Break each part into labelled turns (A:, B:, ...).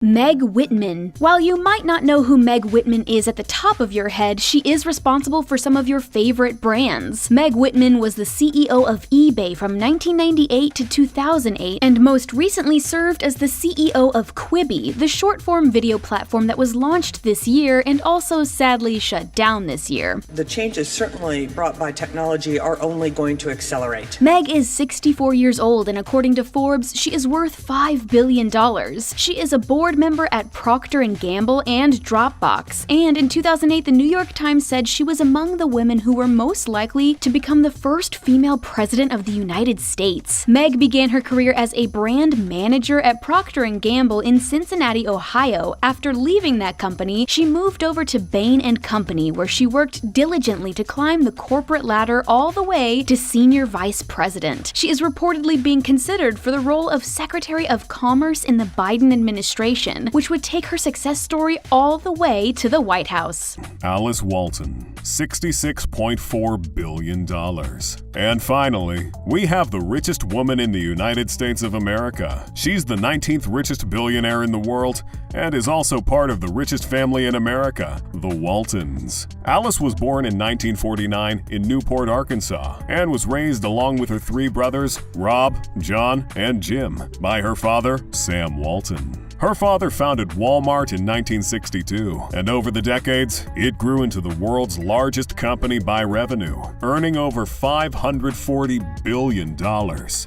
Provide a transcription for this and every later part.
A: Meg Whitman. While you might not know who Meg Whitman is at the top of your head, she is responsible for some of your favorite brands. Meg Whitman was the CEO of eBay from 1998 to 2008 and most recently served as the CEO of Quibi, the short-form video platform that was launched this year and also sadly shut down this year.
B: The changes certainly brought by technology are only going to accelerate.
A: Meg is 64 years old and according to Forbes, she is worth $5 billion. She is a board member at Procter & Gamble and Dropbox, and in 2008 the New York Times said she was among the women who were most likely to become the first female president of the United States. Meg began her career as a brand manager at Procter & Gamble in Cincinnati, Ohio. After leaving that company, she moved over to Bain & Company, where she worked diligently to climb the corporate ladder all the way to senior vice president. She is reportedly being considered for the role of Secretary of Commerce in the Biden administration, which would take her success story all the way to the White House.
C: Alice Walton, $66.4 billion. And finally, we have the richest woman in the United States of America. She's the 19th richest billionaire in the world and is also part of the richest family in America, the Waltons. Alice was born in 1949 in Newport, Arkansas, and was raised along with her three brothers, Rob, John, and Jim, by her father, Sam Walton. Her father founded Walmart in 1962, and over the decades, it grew into the world's largest company by revenue, earning over $540 billion.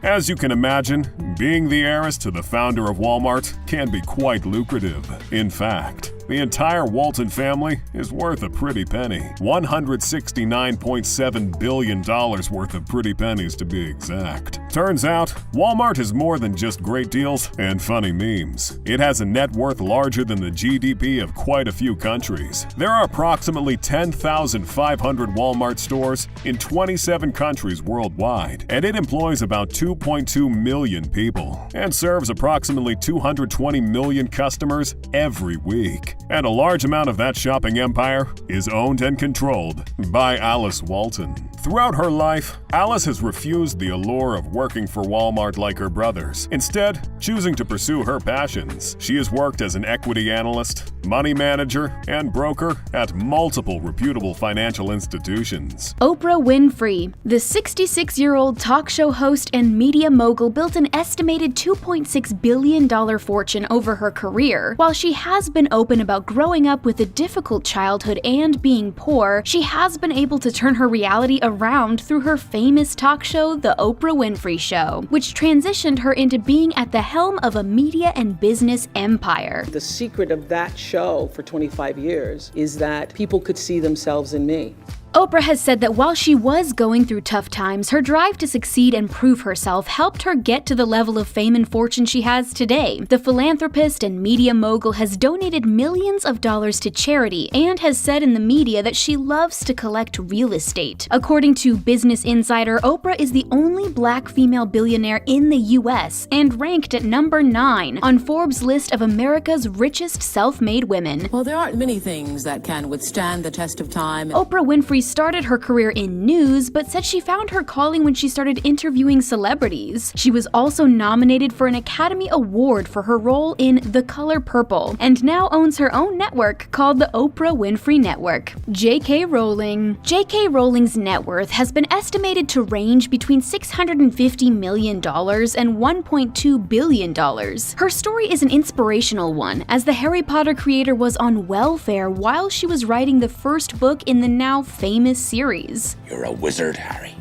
C: As you can imagine, being the heiress to the founder of Walmart can be quite lucrative. In fact, the entire Walton family is worth a pretty penny. $169.7 billion worth of pretty pennies to be exact. Turns out, Walmart is more than just great deals and funny memes. It has a net worth larger than the GDP of quite a few countries. There are approximately 10,500 Walmart stores in 27 countries worldwide, and it employs about 2.2 million people and serves approximately 220 million customers every week. And a large amount of that shopping empire is owned and controlled by Alice Walton. Throughout her life, Alice has refused the allure of working for Walmart like her brothers, instead choosing to pursue her passions. She has worked as an equity analyst, money manager, and broker at multiple reputable financial institutions.
A: Oprah Winfrey. The 66-year-old talk show host and media mogul built an estimated $2.6 billion fortune over her career. While she has been open about growing up with a difficult childhood and being poor, she has been able to turn her reality around through her famous talk show, The Oprah Winfrey Show, which transitioned her into being at the helm of a media and business empire.
D: The secret of that show for 25 years is that people could see themselves in me.
A: Oprah has said that while she was going through tough times, her drive to succeed and prove herself helped her get to the level of fame and fortune she has today. The philanthropist and media mogul has donated millions of dollars to charity and has said in the media that she loves to collect real estate. According to Business Insider, Oprah is the only black female billionaire in the US and ranked at number 9 on Forbes' list of America's richest self-made women.
E: Well, there aren't many things that can withstand the test of time.
A: Oprah Winfrey started her career in news, but said she found her calling when she started interviewing celebrities. She was also nominated for an Academy Award for her role in The Color Purple, and now owns her own network called the Oprah Winfrey Network. J.K. Rowling. J.K. Rowling's net worth has been estimated to range between $650 million and $1.2 billion. Her story is an inspirational one, as the Harry Potter creator was on welfare while she was writing the first book in the now famous series.
F: You're a wizard, Harry.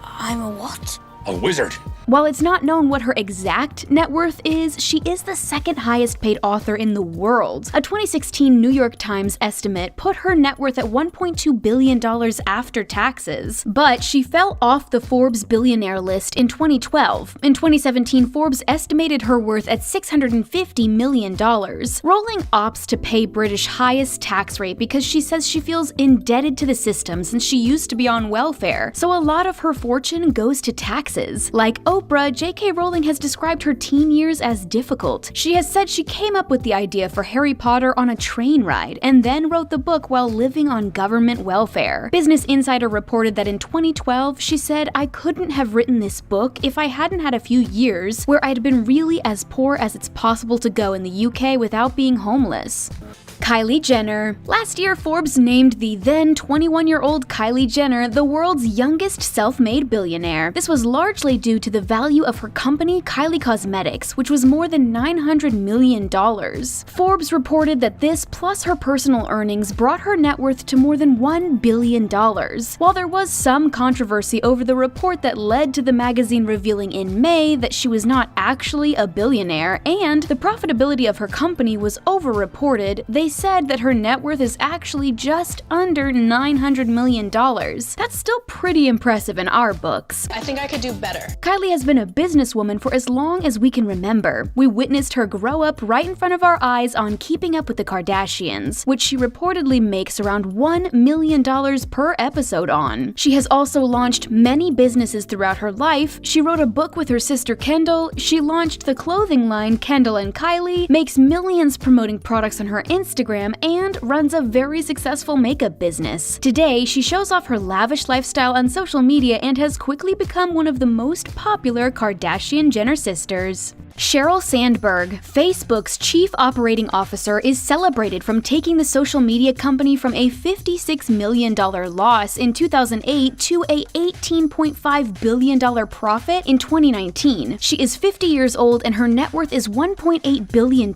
E: I'm a what?
F: A wizard.
A: While it's not known what her exact net worth is, she is the second highest paid author in the world. A 2016 New York Times estimate put her net worth at $1.2 billion after taxes, but she fell off the Forbes billionaire list in 2012. In 2017, Forbes estimated her worth at $650 million. Rowling opts to pay British highest tax rate because she says she feels indebted to the system since she used to be on welfare, so a lot of her fortune goes to taxes. Like Oprah, J.K. Rowling has described her teen years as difficult. She has said she came up with the idea for Harry Potter on a train ride and then wrote the book while living on government welfare. Business Insider reported that in 2012, she said, "I couldn't have written this book if I hadn't had a few years where I'd been really as poor as it's possible to go in the UK without being homeless." Kylie Jenner. Last year, Forbes named the then 21-year-old Kylie Jenner the world's youngest self-made billionaire. This was largely due to the value of her company, Kylie Cosmetics, which was more than $900 million. Forbes reported that this, plus her personal earnings, brought her net worth to more than $1 billion. While there was some controversy over the report that led to the magazine revealing in May that she was not actually a billionaire and the profitability of her company was over-reported, they said that her net worth is actually just under $900 million. That's still pretty impressive in our books.
F: I think I could do better.
A: Kylie has been a businesswoman for as long as we can remember. We witnessed her grow up right in front of our eyes on Keeping Up with the Kardashians, which she reportedly makes around $1 million per episode on. She has also launched many businesses throughout her life. She wrote a book with her sister Kendall, she launched the clothing line Kendall and Kylie, makes millions promoting products on her Instagram, and runs a very successful makeup business. Today, she shows off her lavish lifestyle on social media and has quickly become one of the most popular Kardashian-Jenner sisters. Sheryl Sandberg, Facebook's chief operating officer, is celebrated from taking the social media company from a $56 million loss in 2008 to a $18.5 billion profit in 2019. She is 50 years old and her net worth is $1.8 billion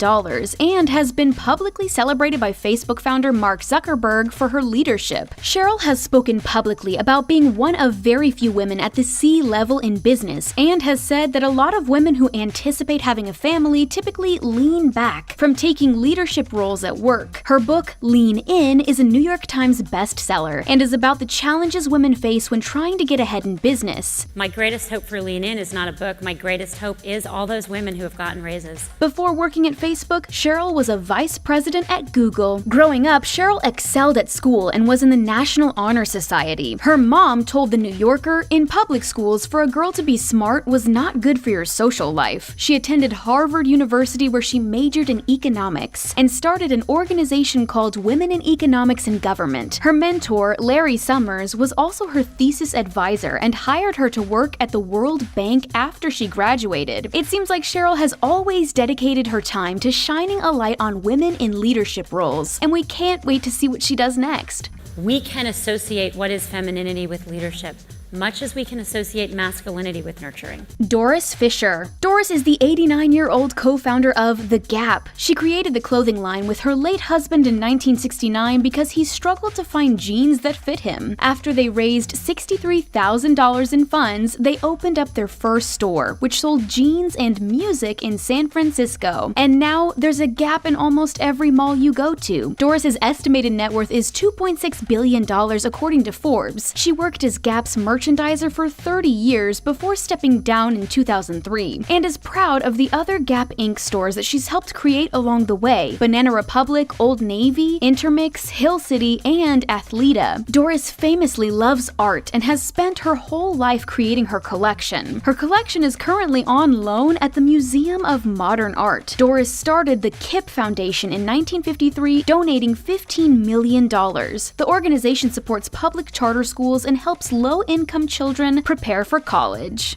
A: and has been publicly celebrated by Facebook founder Mark Zuckerberg for her leadership. Sheryl has spoken publicly about being one of very few women at the C-level in business and has said that a lot of women who anticipate having a family typically lean back from taking leadership roles at work. Her book, Lean In, is a New York Times bestseller and is about the challenges women face when trying to get ahead in business.
G: My greatest hope for Lean In is not a book. My greatest hope is all those women who have gotten raises.
A: Before working at Facebook, Sheryl was a vice president at Google. Growing up, Sheryl excelled at school and was in the National Honor Society. Her mom told The New Yorker, in public schools, for a girl to be smart was not good for your social life. She attended Harvard University where she majored in economics and started an organization called Women in Economics and Government. Her mentor, Larry Summers, was also her thesis advisor and hired her to work at the World Bank after she graduated. It seems like Sheryl has always dedicated her time to shining a light on women in leadership roles, and we can't wait to see what she does next.
G: We can associate what is femininity with leadership, much as we can associate masculinity with nurturing.
A: Doris Fisher. Doris is the 89-year-old co-founder of The Gap. She created the clothing line with her late husband in 1969 because he struggled to find jeans that fit him. After they raised $63,000 in funds, they opened up their first store, which sold jeans and music in San Francisco. And now there's a Gap in almost every mall you go to. Doris's estimated net worth is $2.6 billion according to Forbes. She worked as Gap's merchandiser for 30 years before stepping down in 2003, and is proud of the other Gap Inc. stores that she's helped create along the way: Banana Republic, Old Navy, Intermix, Hill City, and Athleta. Doris famously loves art and has spent her whole life creating her collection. Her collection is currently on loan at the Museum of Modern Art. Doris started the KIPP Foundation in 1953, donating $15 million. The organization supports public charter schools and helps low-income children prepare for college.